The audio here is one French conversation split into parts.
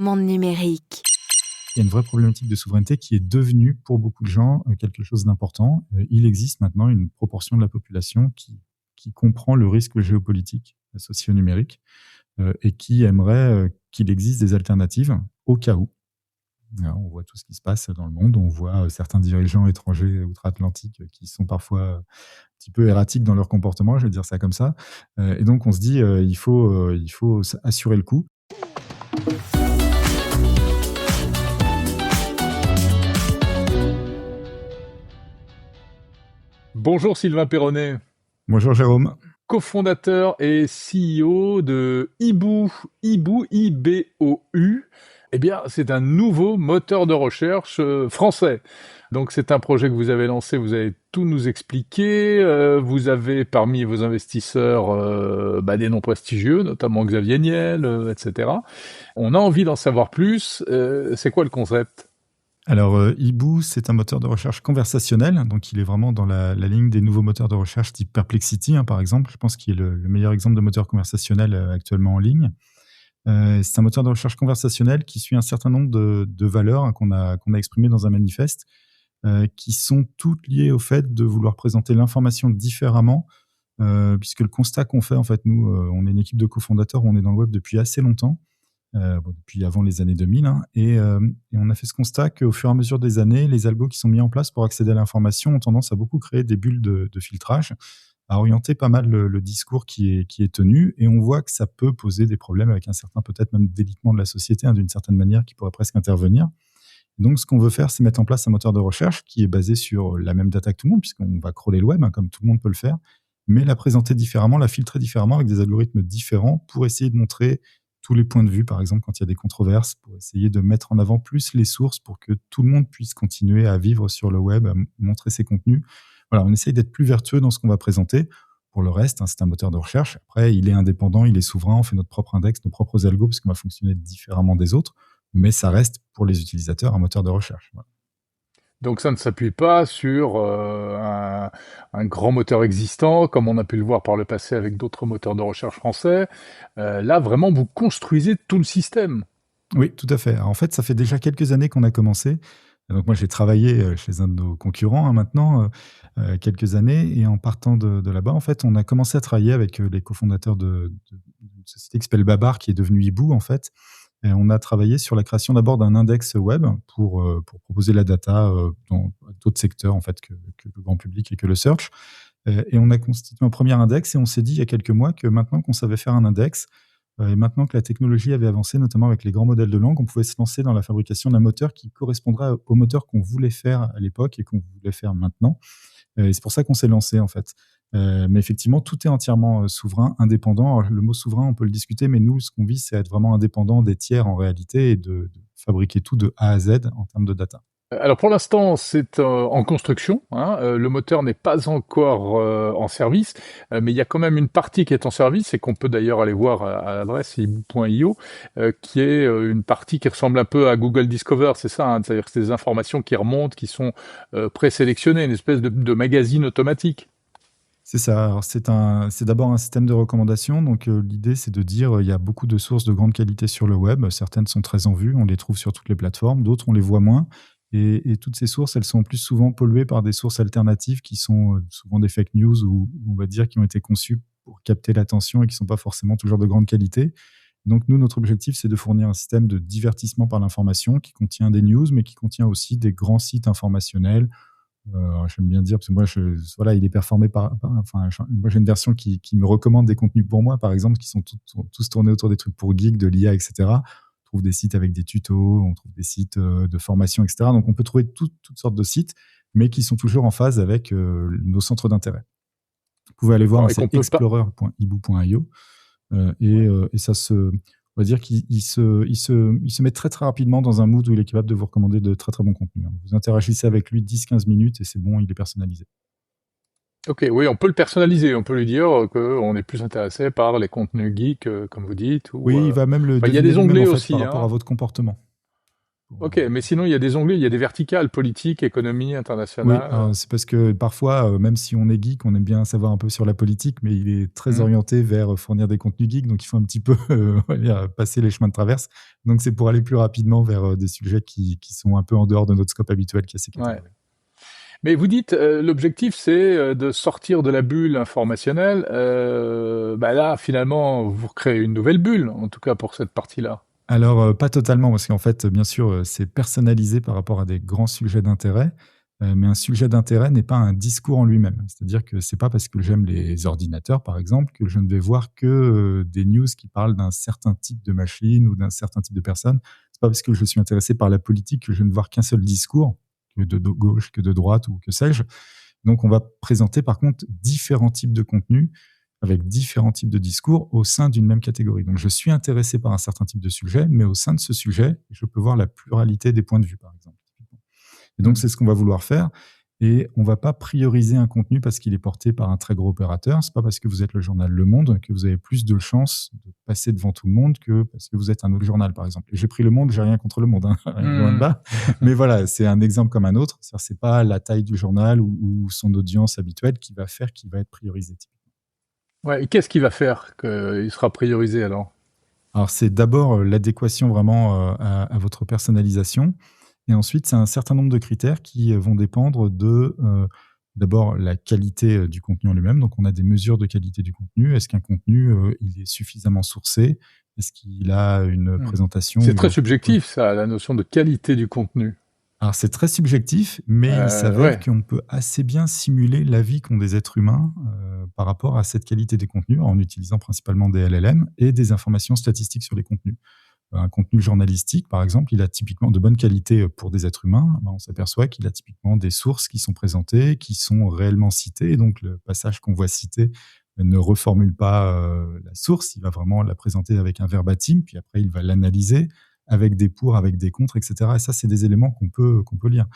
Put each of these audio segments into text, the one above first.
Monde numérique. Il y a une vraie problématique de souveraineté qui est devenue, pour beaucoup de gens, quelque chose d'important. Il existe maintenant une proportion de la population qui comprend le risque géopolitique associé au numérique et qui aimerait qu'il existe des alternatives au cas où. Alors, on voit tout ce qui se passe dans le monde. On voit certains dirigeants étrangers outre-Atlantique qui sont parfois un petit peu erratiques dans leur comportement, je vais dire ça comme ça. Et donc, on se dit il faut assurer le coup. Bonjour Sylvain Perronnet. Bonjour Jérôme. Cofondateur et CEO de Ibou, I-B-O-U. Eh bien, c'est un nouveau moteur de recherche français. Donc, c'est un projet que vous avez lancé, vous allez tout nous expliquer. Vous avez parmi vos investisseurs des noms prestigieux, notamment Xavier Niel, etc. On a envie d'en savoir plus. C'est quoi le concept ? Alors, Ibou, c'est un moteur de recherche conversationnel, donc il est vraiment dans la ligne des nouveaux moteurs de recherche type Perplexity, par exemple. Je pense qu'il est le meilleur exemple de moteur conversationnel actuellement en ligne. C'est un moteur de recherche conversationnel qui suit un certain nombre de valeurs qu'on a exprimées dans un manifeste, qui sont toutes liées au fait de vouloir présenter l'information différemment, puisque le constat qu'on fait, en fait, nous, on est une équipe de cofondateurs, on est dans le web depuis assez longtemps. Depuis avant les années 2000, et on a fait ce constat qu'au fur et à mesure des années, les algos qui sont mis en place pour accéder à l'information ont tendance à beaucoup créer des bulles de filtrage, à orienter pas mal le discours qui est tenu, et on voit que ça peut poser des problèmes avec un certain peut-être même délitement de la société, d'une certaine manière, qui pourrait presque intervenir. Donc ce qu'on veut faire, c'est mettre en place un moteur de recherche qui est basé sur la même data que tout le monde, puisqu'on va crawler le web, comme tout le monde peut le faire, mais la présenter différemment, la filtrer différemment avec des algorithmes différents pour essayer de montrer tous les points de vue, par exemple, quand il y a des controverses, pour essayer de mettre en avant plus les sources pour que tout le monde puisse continuer à vivre sur le web, à montrer ses contenus. Voilà, on essaye d'être plus vertueux dans ce qu'on va présenter. Pour le reste, c'est un moteur de recherche. Après, il est indépendant, il est souverain, on fait notre propre index, nos propres algos, parce qu'on va fonctionner différemment des autres, mais ça reste, pour les utilisateurs, un moteur de recherche. Voilà. Donc ça ne s'appuie pas sur un grand moteur existant, comme on a pu le voir par le passé avec d'autres moteurs de recherche français. Là, vraiment, vous construisez tout le système. Oui, tout à fait. Alors, en fait, ça fait déjà quelques années qu'on a commencé. Donc moi, j'ai travaillé chez un de nos concurrents maintenant, quelques années, et en partant de là-bas, en fait, on a commencé à travailler avec les cofondateurs d'une société qui s'appelle Babar, qui est devenue Ibou, en fait. Et on a travaillé sur la création d'abord d'un index web pour proposer la data dans d'autres secteurs en fait que le grand public et que le search. Et on a constitué un premier index et on s'est dit il y a quelques mois que maintenant qu'on savait faire un index et maintenant que la technologie avait avancé, notamment avec les grands modèles de langue, on pouvait se lancer dans la fabrication d'un moteur qui correspondra au moteur qu'on voulait faire à l'époque et qu'on voulait faire maintenant. Et c'est pour ça qu'on s'est lancé en fait. Mais effectivement, tout est entièrement souverain, indépendant. Alors, le mot souverain, on peut le discuter, mais nous, ce qu'on vise, c'est être vraiment indépendant des tiers en réalité et de fabriquer tout de A à Z en termes de data. Alors pour l'instant, c'est en construction. Le moteur n'est pas encore en service, mais il y a quand même une partie qui est en service et qu'on peut d'ailleurs aller voir à l'adresse ibou.io, qui est une partie qui ressemble un peu à Google Discover, c'est ça, c'est-à-dire que c'est des informations qui remontent, qui sont présélectionnées, une espèce de magazine automatique. C'est ça. Alors, c'est d'abord un système de recommandation. Donc, l'idée, c'est de dire il y a beaucoup de sources de grande qualité sur le web. Certaines sont très en vue, on les trouve sur toutes les plateformes. D'autres, on les voit moins. Et toutes ces sources, elles sont plus souvent polluées par des sources alternatives qui sont souvent des fake news ou on va dire qui ont été conçues pour capter l'attention et qui ne sont pas forcément toujours de grande qualité. Donc, nous, notre objectif, c'est de fournir un système de divertissement par l'information qui contient des news, mais qui contient aussi des grands sites informationnels. J'aime bien dire, parce que moi, il est performé moi, j'ai une version qui me recommande des contenus pour moi, par exemple, qui sont tous tournés autour des trucs pour geeks, de l'IA, etc. On trouve des sites avec des tutos, on trouve des sites de formation, etc. Donc, on peut trouver toutes sortes de sites, mais qui sont toujours en phase avec nos centres d'intérêt. Vous pouvez aller voir, c'est explorer.ibou.io et ça se... On va dire qu'il se met très très rapidement dans un mood où il est capable de vous recommander de très très bons contenus. Vous interagissez avec lui 10-15 minutes et c'est bon, il est personnalisé. Ok, oui, on peut le personnaliser, on peut lui dire qu'on est plus intéressé par les contenus geeks, comme vous dites. Oui, il va même le il y a des onglets en fait, aussi. par rapport à votre comportement. Ok, mais sinon, il y a des onglets, il y a des verticales, politique, économie, Oui, internationale. c'est parce que parfois, même si on est geek, on aime bien savoir un peu sur la politique, mais il est très Hmm. orienté vers fournir des contenus geeks, donc il faut un petit peu on va dire, passer les chemins de traverse. Donc c'est pour aller plus rapidement vers des sujets qui sont un peu en dehors de notre scope habituel qui est ces Ouais. catégories. Mais vous dites, l'objectif, c'est de sortir de la bulle informationnelle. Bah là, finalement, vous créez une nouvelle bulle, en tout cas pour cette partie-là. Alors, pas totalement, parce qu'en fait, bien sûr, c'est personnalisé par rapport à des grands sujets d'intérêt, mais un sujet d'intérêt n'est pas un discours en lui-même. C'est-à-dire que c'est pas parce que j'aime les ordinateurs, par exemple, que je ne vais voir que, des news qui parlent d'un certain type de machine ou d'un certain type de personne. C'est pas parce que je suis intéressé par la politique que je ne vais voir qu'un seul discours, que de gauche, que de droite ou que sais-je. Donc on va présenter par contre différents types de contenus avec différents types de discours au sein d'une même catégorie. Donc je suis intéressé par un certain type de sujet, mais au sein de ce sujet, je peux voir la pluralité des points de vue, par exemple. Et donc Hmm. c'est ce qu'on va vouloir faire. Et on ne va pas prioriser un contenu parce qu'il est porté par un très gros opérateur. C'est pas parce que vous êtes le journal Le Monde que vous avez plus de chances de passer devant tout le monde que parce que vous êtes un autre journal, par exemple. J'ai pris Le Monde, j'ai rien contre Le Monde, hein, loin de Hmm. là. Mais voilà, c'est un exemple comme un autre. C'est pas la taille du journal ou son audience habituelle qui va faire qu'il va être priorisé. Ouais, et qu'est-ce qui va faire qu'il sera priorisé alors? Alors, c'est d'abord l'adéquation vraiment à votre personnalisation. Et ensuite, c'est un certain nombre de critères qui vont dépendre de, d'abord, la qualité du contenu en lui-même. Donc, on a des mesures de qualité du contenu. Est-ce qu'un contenu, il est suffisamment sourcé? Est-ce qu'il a une Hmm. présentation C'est où il très va subjectif, ça, la notion de qualité du contenu. Alors, c'est très subjectif, mais il s'avère Ouais. qu'on peut assez bien simuler la vie qu'ont des êtres humains par rapport à cette qualité des contenus en utilisant principalement des LLM et des informations statistiques sur les contenus. Un contenu journalistique, par exemple, il a typiquement de bonne qualité pour des êtres humains. Ben, on s'aperçoit qu'il a typiquement des sources qui sont présentées, qui sont réellement citées. Et donc, le passage qu'on voit cité ne reformule pas la source. Il va vraiment la présenter avec un verbatim, puis après, il va l'analyser avec des pour, avec des contre, etc. Et ça, c'est des éléments qu'on peut lire.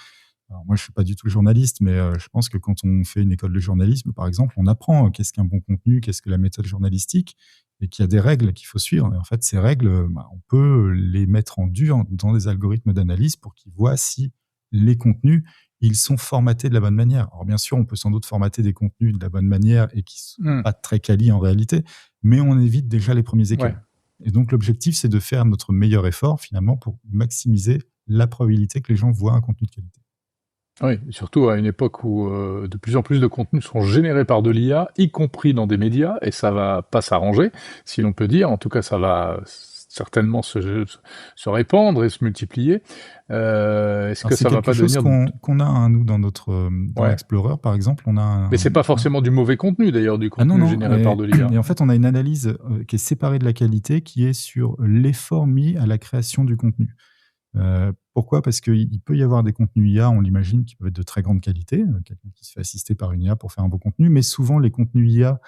Alors moi, je suis pas du tout journaliste, mais je pense que quand on fait une école de journalisme, par exemple, on apprend qu'est-ce qu'un bon contenu, qu'est-ce que la méthode journalistique, et qu'il y a des règles qu'il faut suivre. Et en fait, ces règles, on peut les mettre en dur dans des algorithmes d'analyse pour qu'ils voient si les contenus, ils sont formatés de la bonne manière. Alors bien sûr, on peut sans doute formater des contenus de la bonne manière et qui sont Hmm. pas très quali en réalité, mais on évite déjà les premiers Ouais. écueils. Et donc l'objectif, c'est de faire notre meilleur effort finalement pour maximiser la probabilité que les gens voient un contenu de qualité. Oui, surtout à une époque où de plus en plus de contenus sont générés par de l'IA, y compris dans des médias, et ça va pas s'arranger, si l'on peut dire. En tout cas, ça va certainement se répandre et se multiplier. Est-ce Alors que c'est ça va quelque pas chose devenir... qu'on a, hein, nous, dans notre dans Ouais. Explorer, par exemple, on a Mais c'est pas forcément du mauvais contenu, d'ailleurs, du ah non, contenu non, généré par de l'IA. et en fait, on a une analyse, qui est séparée de la qualité, qui est sur l'effort mis à la création du contenu. Pourquoi? Parce qu'il peut y avoir des contenus IA, on l'imagine, qui peuvent être de très grande qualité, quelqu'un qui se fait assister par une IA pour faire un bon contenu, mais souvent les contenus IA,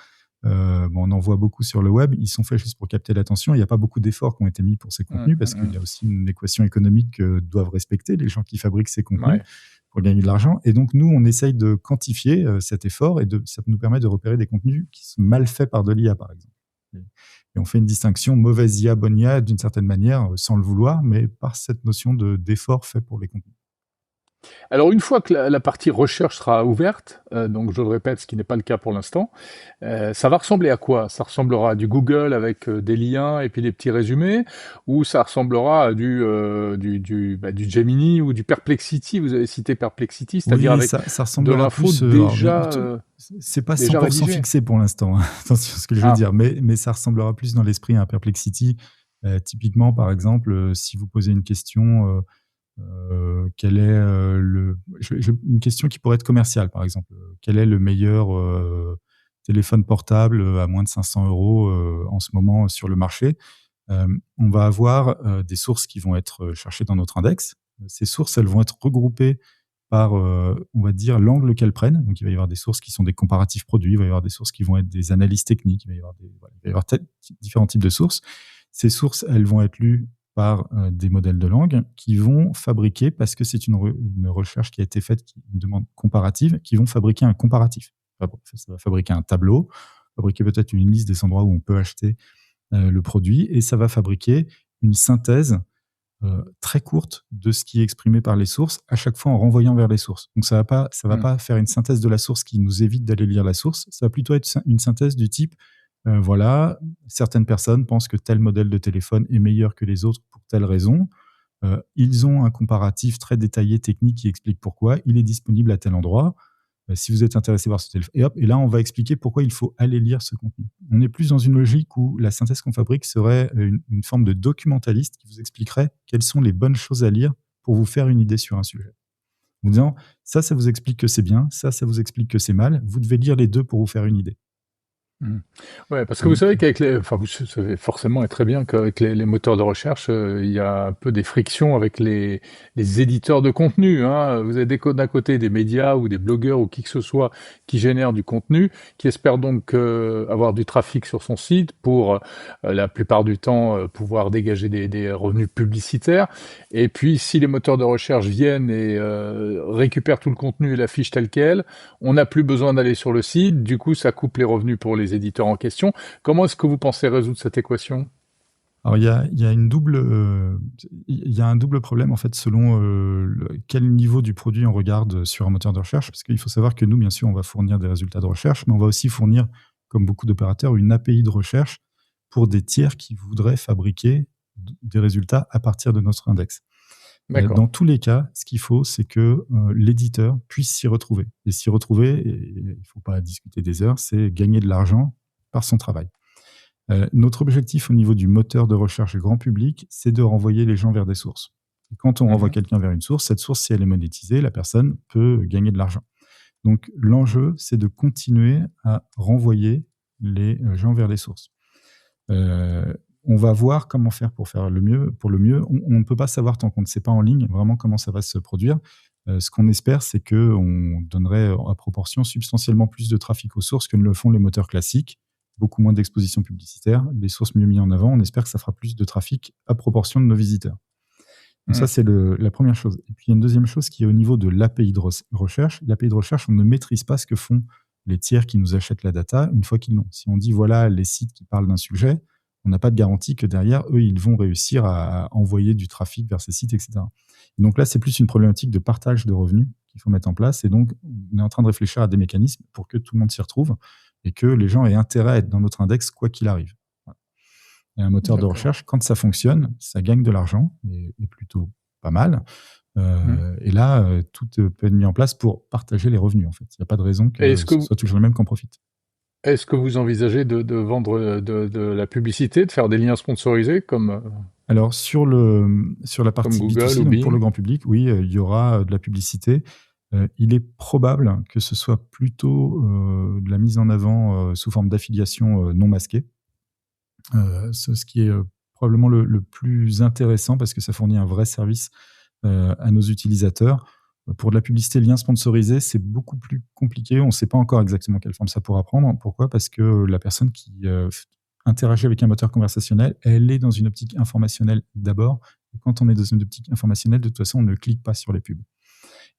bon, on en voit beaucoup sur le web, ils sont faits juste pour capter l'attention. Il n'y a pas beaucoup d'efforts qui ont été mis pour ces contenus parce qu'il y a aussi une équation économique que doivent respecter les gens qui fabriquent ces contenus Ouais. pour gagner de l'argent. Et donc, nous, on essaye de quantifier cet effort et ça nous permet de repérer des contenus qui sont mal faits par de l'IA, par exemple. Et on fait une distinction mauvaise IA, bonne IA d'une certaine manière, sans le vouloir, mais par cette notion d'effort fait pour les contenus. Alors, une fois que la partie recherche sera ouverte, donc je le répète, ce qui n'est pas le cas pour l'instant, ça va ressembler à quoi? Ça ressemblera à du Google avec des liens et puis des petits résumés, ou ça ressemblera à du Gemini ou du Perplexity? Vous avez cité Perplexity, c'est-à-dire Oui, avec ça de ressemblera l'info plus. Alors, c'est pas déjà 100% rédigée. fixé pour l'instant, hein. Attention à ce que je veux Ah, dire, mais ça ressemblera plus dans l'esprit à un Perplexity. Typiquement, par exemple, si vous posez une question, quel est une question qui pourrait être commerciale, par exemple. Quel est le meilleur téléphone portable à moins de 500 euros en ce moment sur le marché? On va avoir des sources qui vont être cherchées dans notre index. Ces sources, elles vont être regroupées par, on va dire, l'angle qu'elles prennent. Donc, il va y avoir des sources qui sont des comparatifs produits, il va y avoir des sources qui vont être des analyses techniques, il va y avoir, il va y avoir différents types de sources. Ces sources, elles vont être lues par des modèles de langue qui vont fabriquer, parce que c'est une recherche qui a été faite, une demande comparative, qui vont fabriquer un comparatif. Ça va fabriquer un tableau, fabriquer peut-être une liste des endroits où on peut acheter le produit, et ça va fabriquer une synthèse très courte de ce qui est exprimé par les sources, à chaque fois en renvoyant vers les sources. Donc ça va pas faire une synthèse de la source qui nous évite d'aller lire la source, ça va plutôt être une synthèse du type voilà, certaines personnes pensent que tel modèle de téléphone est meilleur que les autres pour telle raison. Ils ont un comparatif très détaillé, technique, qui explique pourquoi. Il est disponible à tel endroit. Si vous êtes intéressé par ce téléphone, et hop, et là, on va expliquer pourquoi il faut aller lire ce contenu. On est plus dans une logique où la synthèse qu'on fabrique serait une forme de documentaliste qui vous expliquerait quelles sont les bonnes choses à lire pour vous faire une idée sur un sujet. En vous disant, ça vous explique que c'est bien, ça vous explique que c'est mal. Vous devez lire les deux pour vous faire une idée. Ouais, parce que vous savez qu'avec vous savez forcément et très bien qu'avec les moteurs de recherche, il y a un peu des frictions avec les éditeurs de contenu, hein. Vous avez d'un côté des médias ou des blogueurs ou qui que ce soit qui génèrent du contenu, qui espèrent donc avoir du trafic sur son site pour la plupart du temps pouvoir dégager des revenus publicitaires. Et puis si les moteurs de recherche viennent et récupèrent tout le contenu et l'affichent tel quel, on n'a plus besoin d'aller sur le site, du coup ça coupe les revenus pour les éditeurs en question. Comment est-ce que vous pensez résoudre cette équation ? Alors, il y a un double problème, en fait, selon quel niveau du produit on regarde sur un moteur de recherche, parce qu'il faut savoir que nous, bien sûr, on va fournir des résultats de recherche, mais on va aussi fournir, comme beaucoup d'opérateurs, une API de recherche pour des tiers qui voudraient fabriquer des résultats à partir de notre index. Dans tous les cas, ce qu'il faut, c'est que l'éditeur puisse s'y retrouver. Et s'y retrouver, il ne faut pas discuter des heures, c'est gagner de l'argent par son travail. Notre objectif au niveau du moteur de recherche grand public, c'est de renvoyer les gens vers des sources. Et quand on renvoie quelqu'un vers une source, cette source, si elle est monétisée, la personne peut gagner de l'argent. Donc l'enjeu, c'est de continuer à renvoyer les gens vers les sources. On va voir comment faire pour le mieux. On ne peut pas savoir tant qu'on ne sait pas en ligne vraiment comment ça va se produire. Ce qu'on espère, c'est qu'on donnerait à proportion substantiellement plus de trafic aux sources que ne le font les moteurs classiques, beaucoup moins d'exposition publicitaire, les sources mieux mises en avant. On espère que ça fera plus de trafic à proportion de nos visiteurs. Donc ça, c'est la première chose. Et puis, il y a une deuxième chose qui est au niveau de l'API de recherche. L'API de recherche, on ne maîtrise pas ce que font les tiers qui nous achètent la data une fois qu'ils l'ont. Si on dit, voilà, les sites qui parlent d'un sujet, on n'a pas de garantie que derrière, eux, ils vont réussir à envoyer du trafic vers ces sites, etc. Et donc là, c'est plus une problématique de partage de revenus qu'il faut mettre en place. Et donc, on est en train de réfléchir à des mécanismes pour que tout le monde s'y retrouve et que les gens aient intérêt à être dans notre index quoi qu'il arrive. Voilà. Et un moteur de recherche, quand ça fonctionne, ça gagne de l'argent, et plutôt pas mal. Et là, tout peut être mis en place pour partager les revenus, en fait. Il n'y a pas de raison que ce soit toujours le même qu'on profite. Est-ce que vous envisagez de vendre de la publicité, de faire des liens sponsorisés comme Alors, sur la partie Google B2C, ou donc Bing. pour le grand public, oui, il y aura de la publicité. Il est probable que ce soit plutôt de la mise en avant sous forme d'affiliation non masquée. Ce qui est probablement le plus intéressant parce que ça fournit un vrai service à nos utilisateurs. Pour de la publicité lien sponsorisé, c'est beaucoup plus compliqué. On ne sait pas encore exactement quelle forme ça pourra prendre. Pourquoi ? Parce que la personne qui interagit avec un moteur conversationnel, elle est dans une optique informationnelle d'abord. Et quand on est dans une optique informationnelle, de toute façon, on ne clique pas sur les pubs.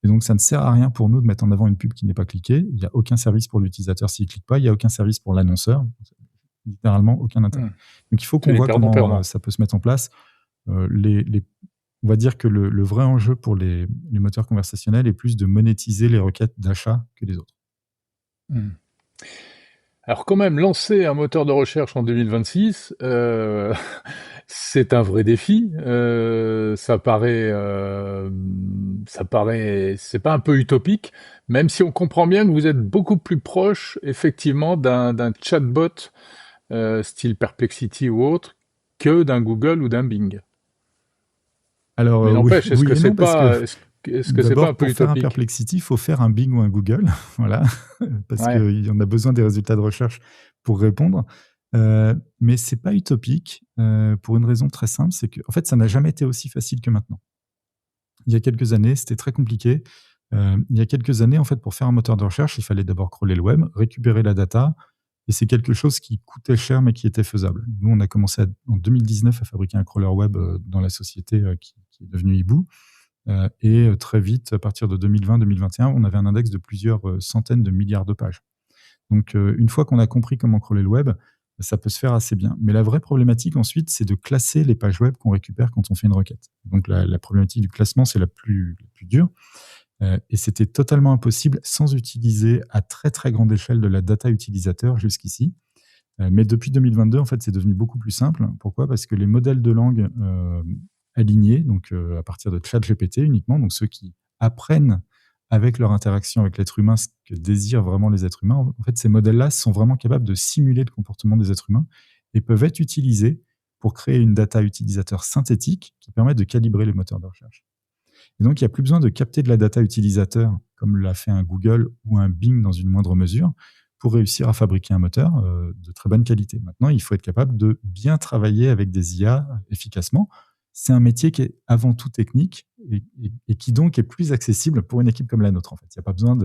Et donc, ça ne sert à rien pour nous de mettre en avant une pub qui n'est pas cliquée. Il n'y a aucun service pour l'utilisateur s'il ne clique pas. Il n'y a aucun service pour l'annonceur. Littéralement, aucun intérêt. Donc, il faut qu'on voit comment ça peut se mettre en place. On va dire que le vrai enjeu pour les moteurs conversationnels est plus de monétiser les requêtes d'achat que les autres. Alors quand même, lancer un moteur de recherche en 2026, c'est un vrai défi. Ça paraît, c'est pas un peu utopique, même si on comprend bien que vous êtes beaucoup plus proche, effectivement, d'un chatbot style Perplexity ou autre, que d'un Google ou d'un Bing. Alors, mais n'empêche, est-ce que c'est pas un peu pour faire un utopique ? Perplexity, il faut faire un Bing ou un Google, voilà, parce qu'on a besoin des résultats de recherche pour répondre. Mais c'est pas utopique pour une raison très simple, c'est que en fait, ça n'a jamais été aussi facile que maintenant. Il y a quelques années, c'était très compliqué. Il y a quelques années, en fait, pour faire un moteur de recherche, il fallait d'abord crawler le web, récupérer la data, et c'est quelque chose qui coûtait cher mais qui était faisable. Nous, on a commencé en 2019 à fabriquer un crawler web dans la société qui est devenue Hibou. Et très vite, à partir de 2020-2021, on avait un index de plusieurs centaines de milliards de pages. Donc, une fois qu'on a compris comment crawler le web, ça peut se faire assez bien. Mais la vraie problématique ensuite, c'est de classer les pages web qu'on récupère quand on fait une requête. Donc la problématique du classement, c'est la plus dure. Et c'était totalement impossible sans utiliser à très très grande échelle de la data utilisateur jusqu'ici. Mais depuis 2022, en fait, c'est devenu beaucoup plus simple. Pourquoi ? Parce que les modèles de langue alignés, donc à partir de ChatGPT uniquement, donc ceux qui apprennent avec leur interaction avec l'être humain ce que désirent vraiment les êtres humains, en fait, ces modèles-là sont vraiment capables de simuler le comportement des êtres humains et peuvent être utilisés pour créer une data utilisateur synthétique qui permet de calibrer les moteurs de recherche. Et donc, il n'y a plus besoin de capter de la data utilisateur, comme l'a fait un Google ou un Bing dans une moindre mesure, pour réussir à fabriquer un moteur de très bonne qualité. Maintenant, il faut être capable de bien travailler avec des IA efficacement. C'est un métier qui est avant tout technique et qui donc est plus accessible pour une équipe comme la nôtre. En fait, il n'y a pas besoin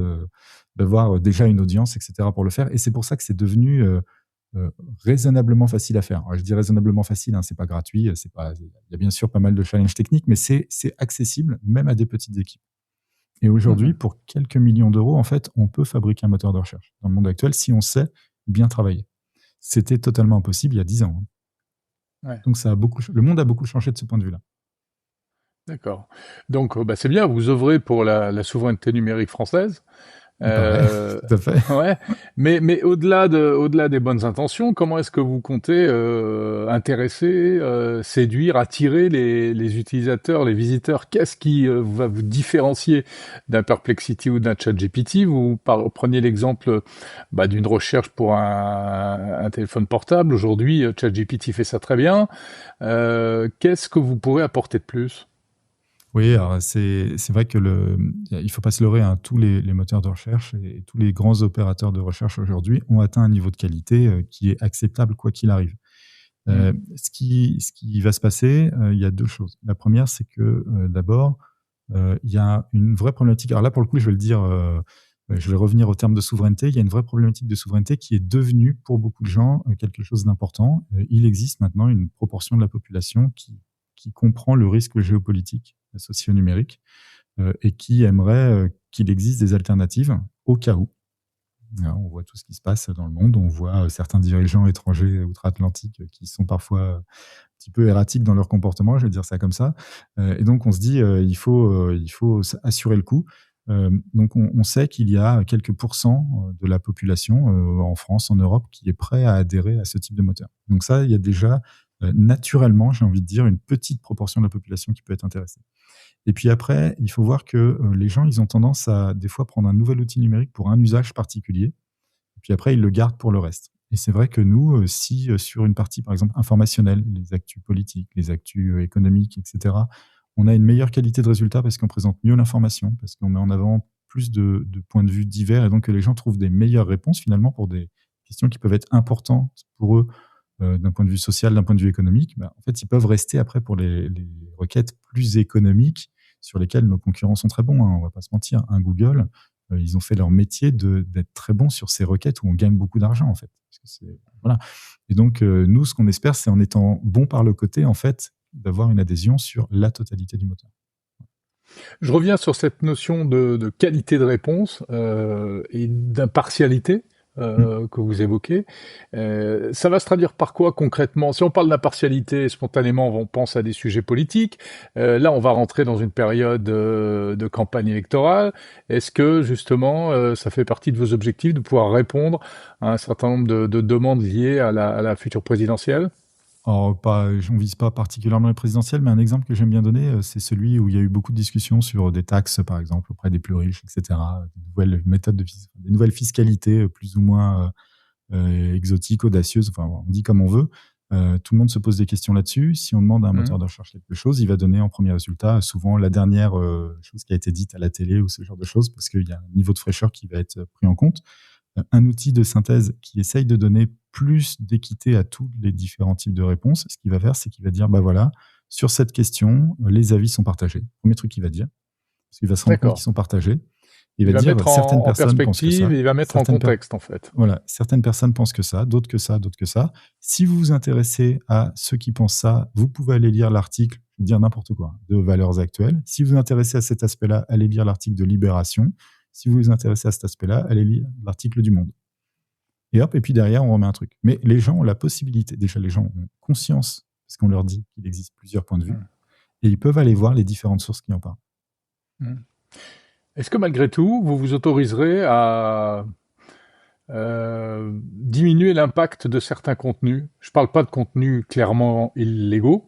d'avoir déjà une audience, etc. pour le faire. Et c'est pour ça que c'est devenu raisonnablement facile à faire. Alors, je dis raisonnablement facile, hein, c'est pas gratuit, il y a bien sûr pas mal de challenges techniques, mais c'est accessible même à des petites équipes. Et aujourd'hui, pour quelques millions d'euros, en fait, on peut fabriquer un moteur de recherche dans le monde actuel si on sait bien travailler. C'était totalement impossible il y a 10 ans. Hein. Ouais. Donc le monde a beaucoup changé de ce point de vue-là. D'accord. Donc, c'est bien, vous œuvrez pour la souveraineté numérique française. Tout à fait. Ouais. Mais au-delà des bonnes intentions, comment est-ce que vous comptez intéresser, séduire, attirer les utilisateurs, les visiteurs? Qu'est-ce qui va vous différencier d'un Perplexity ou d'un ChatGPT? Vous preniez l'exemple d'une recherche pour un téléphone portable. Aujourd'hui, ChatGPT fait ça très bien. Qu'est-ce que vous pourrez apporter de plus? Oui, alors c'est vrai que il faut pas se leurrer, hein, tous les moteurs de recherche et tous les grands opérateurs de recherche aujourd'hui ont atteint un niveau de qualité qui est acceptable quoi qu'il arrive. Ce qui va se passer, il y a deux choses. La première, c'est que d'abord, il y a une vraie problématique. Alors là, pour le coup, je vais le dire, je vais revenir au terme de souveraineté. Il y a une vraie problématique de souveraineté qui est devenue, pour beaucoup de gens, quelque chose d'important. Il existe maintenant une proportion de la population qui comprend le risque géopolitique associé au numérique et qui aimerait qu'il existe des alternatives au cas où. Alors, on voit tout ce qui se passe dans le monde, on voit certains dirigeants étrangers outre-Atlantique qui sont parfois un petit peu erratiques dans leur comportement, je vais dire ça comme ça. Et donc on se dit il faut assurer le coup. Donc on sait qu'il y a quelques pourcents de la population en France, en Europe, qui est prêt à adhérer à ce type de moteur. Donc ça, il y a déjà naturellement, j'ai envie de dire, une petite proportion de la population qui peut être intéressée. Et puis après, il faut voir que les gens, ils ont tendance à des fois prendre un nouvel outil numérique pour un usage particulier, et puis après, ils le gardent pour le reste. Et c'est vrai que nous, si sur une partie, par exemple, informationnelle, les actus politiques, les actus économiques, etc., on a une meilleure qualité de résultat parce qu'on présente mieux l'information, parce qu'on met en avant plus de points de vue divers, et donc que les gens trouvent des meilleures réponses finalement pour des questions qui peuvent être importantes pour eux d'un point de vue social, d'un point de vue économique, en fait, ils peuvent rester après pour les requêtes plus économiques sur lesquelles nos concurrents sont très bons. Hein, on ne va pas se mentir. Un Google, ils ont fait leur métier d'être très bons sur ces requêtes où on gagne beaucoup d'argent, en fait. Voilà. Et donc, nous, ce qu'on espère, c'est en étant bon par le côté, en fait, d'avoir une adhésion sur la totalité du moteur. Je reviens sur cette notion de qualité de réponse et d'impartialité. Que vous évoquez. Ça va se traduire par quoi concrètement? Si on parle d'impartialité, spontanément, on pense à des sujets politiques. Là, on va rentrer dans une période de campagne électorale. Est-ce que, justement, ça fait partie de vos objectifs de pouvoir répondre à un certain nombre de demandes liées à la future présidentielle? Alors, on ne vise pas particulièrement les présidentielles, mais un exemple que j'aime bien donner, c'est celui où il y a eu beaucoup de discussions sur des taxes, par exemple, auprès des plus riches, etc., des nouvelles méthodes des nouvelles fiscalités plus ou moins exotiques, audacieuses, enfin, on dit comme on veut. Tout le monde se pose des questions là-dessus. Si on demande à un moteur de recherche quelque chose, il va donner en premier résultat souvent la dernière chose qui a été dite à la télé ou ce genre de choses, parce qu'il y a un niveau de fraîcheur qui va être pris en compte. Un outil de synthèse qui essaye de donner plus d'équité à tous les différents types de réponses, ce qu'il va faire, c'est qu'il va dire, voilà, sur cette question, les avis sont partagés. Premier truc qu'il va dire, parce qu'il va se rendre compte qu'ils sont partagés. Il va dire, mettre certaines personnes pensent que ça. Il va mettre en contexte, en fait. Voilà, certaines personnes pensent que ça, d'autres que ça, d'autres que ça. Si vous vous intéressez à ceux qui pensent ça, vous pouvez aller lire l'article, je vais dire n'importe quoi, de Valeurs Actuelles. Si vous vous intéressez à cet aspect-là, allez lire l'article de Libération. Si vous vous intéressez à cet aspect-là, allez lire l'article du Monde. et hop, et puis derrière, on remet un truc. Mais les gens ont la possibilité, déjà les gens ont conscience, parce qu'on leur dit qu'il existe plusieurs points de vue, et ils peuvent aller voir les différentes sources qui en parlent. Est-ce que malgré tout, vous vous autoriserez à diminuer l'impact de certains contenus? Je parle pas de contenus clairement illégaux,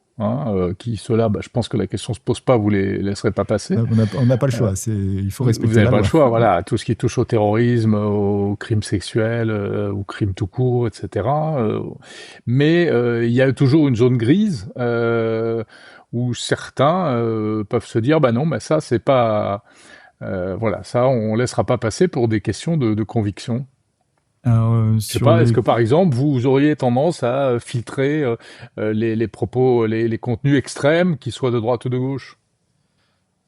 qui ceux-là, je pense que la question se pose pas, vous les laisserez pas passer. On n'a pas le choix, il faut Vous respecter n'avez la pas le loi. choix, voilà, tout ce qui touche au terrorisme, aux crimes sexuels, aux crimes tout court, etc. Mais il y a toujours une zone grise où certains peuvent se dire, bah non, ça c'est pas, voilà, ça on laissera pas passer pour des questions de conviction. Alors, Je sais pas, est-ce que par exemple vous auriez tendance à filtrer les propos, les contenus extrêmes, qu'ils soient de droite ou de gauche?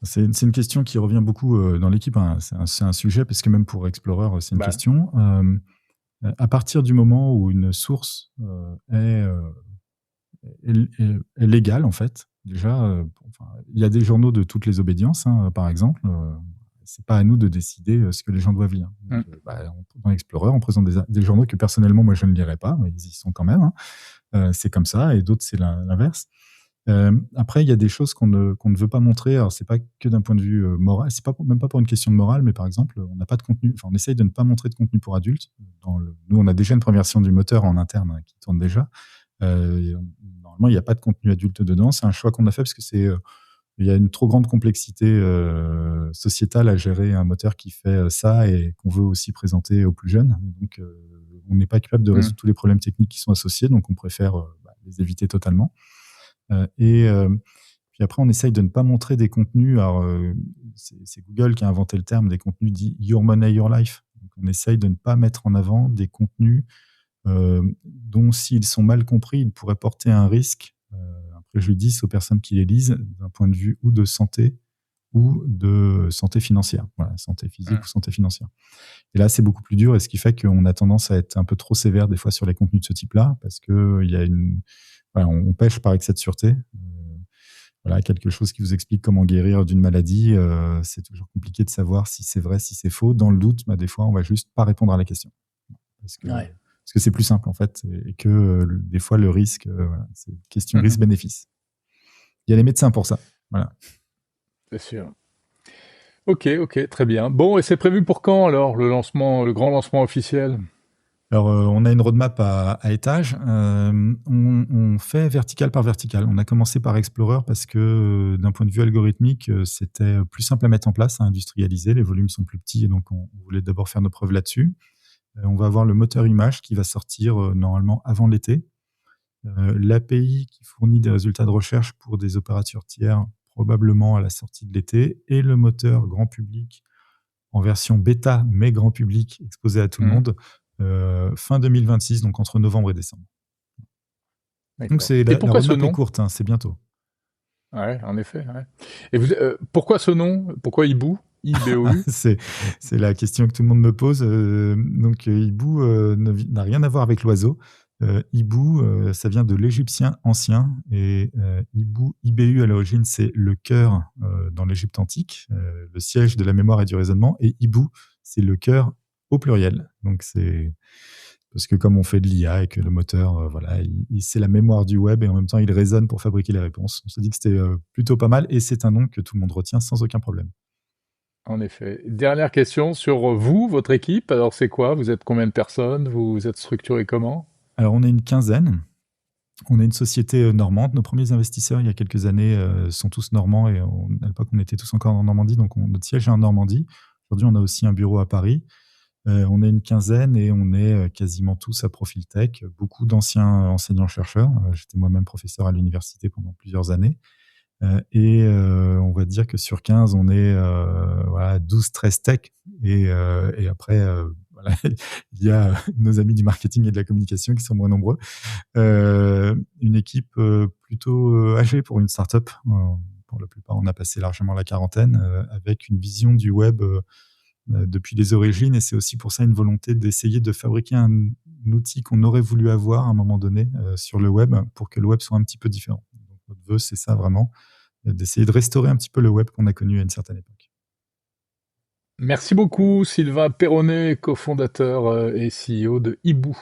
C'est une question qui revient beaucoup dans l'équipe, hein. C'est un sujet, parce que même pour Explorer, c'est une question. À partir du moment où une source est légale, en fait, déjà, il y a des journaux de toutes les obédiences, hein, par exemple. C'est pas à nous de décider ce que les gens doivent lire. Donc, dans Explorer, on présente des journaux que personnellement, moi, je ne lirais pas, mais ils y sont quand même. Hein. C'est comme ça, et d'autres, c'est l'inverse. Après, il y a des choses qu'on ne veut pas montrer. Alors, c'est pas que d'un point de vue moral. C'est même pas pour une question de morale, mais par exemple, on n'a pas de contenu. Enfin, on essaye de ne pas montrer de contenu pour adultes. Nous, on a déjà une première version du moteur en interne, hein, qui tourne déjà. Normalement, il n'y a pas de contenu adulte dedans. C'est un choix qu'on a fait parce que il y a une trop grande complexité sociétale à gérer un moteur qui fait ça et qu'on veut aussi présenter aux plus jeunes. Donc, on n'est pas capable de résoudre tous les problèmes techniques qui sont associés, donc on préfère les éviter totalement. Puis après, on essaye de ne pas montrer des contenus. Alors, c'est Google qui a inventé le terme des contenus dits Your Money, Your Life. Donc, on essaye de ne pas mettre en avant des contenus dont, s'ils sont mal compris, ils pourraient porter un risque, un préjudice aux personnes qui les lisent, d'un point de vue ou de santé financière. Voilà, santé physique ou santé financière. Et là, c'est beaucoup plus dur, et ce qui fait qu'on a tendance à être un peu trop sévère des fois sur les contenus de ce type-là, parce que on pêche par excès de sûreté. Voilà, quelque chose qui vous explique comment guérir d'une maladie, c'est toujours compliqué de savoir si c'est vrai, si c'est faux. Dans le doute, des fois, on va juste pas répondre à la question. Parce que c'est plus simple, en fait, et que des fois, le risque, c'est une question risque-bénéfice. Il y a les médecins pour ça. Voilà. C'est sûr. Ok, très bien. Bon, et c'est prévu pour quand, alors, le grand lancement officiel? Alors, on a une roadmap à étage. On fait vertical par vertical. On a commencé par Explorer parce que, d'un point de vue algorithmique, c'était plus simple à mettre en place, à industrialiser. Les volumes sont plus petits, et donc on voulait d'abord faire nos preuves là-dessus. On va avoir le moteur image qui va sortir normalement avant l'été. L'API qui fournit des résultats de recherche pour des opérateurs tiers, probablement à la sortie de l'été, et le moteur grand public en version bêta, mais grand public, exposé à tout le monde, fin 2026, donc entre novembre et décembre. Donc la roadmap est courte, hein, c'est bientôt. Ouais, en effet. Ouais. Et pourquoi ce nom? Pourquoi Hibou? IBOU? C'est la question que tout le monde me pose. Donc Hibou n'a rien à voir avec l'oiseau. Hibou, ça vient de l'égyptien ancien, et Hibou, IBU à l'origine, c'est le cœur dans l'Égypte antique, le siège de la mémoire et du raisonnement, et Hibou, c'est le cœur au pluriel. Donc c'est parce que comme on fait de l'IA et que le moteur, c'est la mémoire du web, et en même temps il raisonne pour fabriquer les réponses. On s'est dit que c'était plutôt pas mal, et c'est un nom que tout le monde retient sans aucun problème. En effet. Dernière question sur vous, votre équipe. Alors c'est quoi? Vous êtes combien de personnes? Vous êtes structuré comment? Alors on est une quinzaine. On est une société normande. Nos premiers investisseurs, il y a quelques années, sont tous normands, et à l'époque, on était tous encore en Normandie, donc notre siège est en Normandie. Aujourd'hui, on a aussi un bureau à Paris. On est une quinzaine, et on est quasiment tous à profil tech, beaucoup d'anciens enseignants-chercheurs. J'étais moi-même professeur à l'université pendant plusieurs années. Et on va dire que sur 15, on est 12-13 tech. Et après, il y a nos amis du marketing et de la communication qui sont moins nombreux. Une équipe plutôt âgée pour une start-up. Pour la plupart, on a passé largement la quarantaine, avec une vision du web depuis les origines. Et c'est aussi pour ça une volonté d'essayer de fabriquer un outil qu'on aurait voulu avoir à un moment donné sur le web, pour que le web soit un petit peu différent. Donc, notre vœu, c'est ça vraiment, d'essayer de restaurer un petit peu le web qu'on a connu à une certaine époque. Merci beaucoup, Sylvain Perronnet, cofondateur et CEO de Hibou.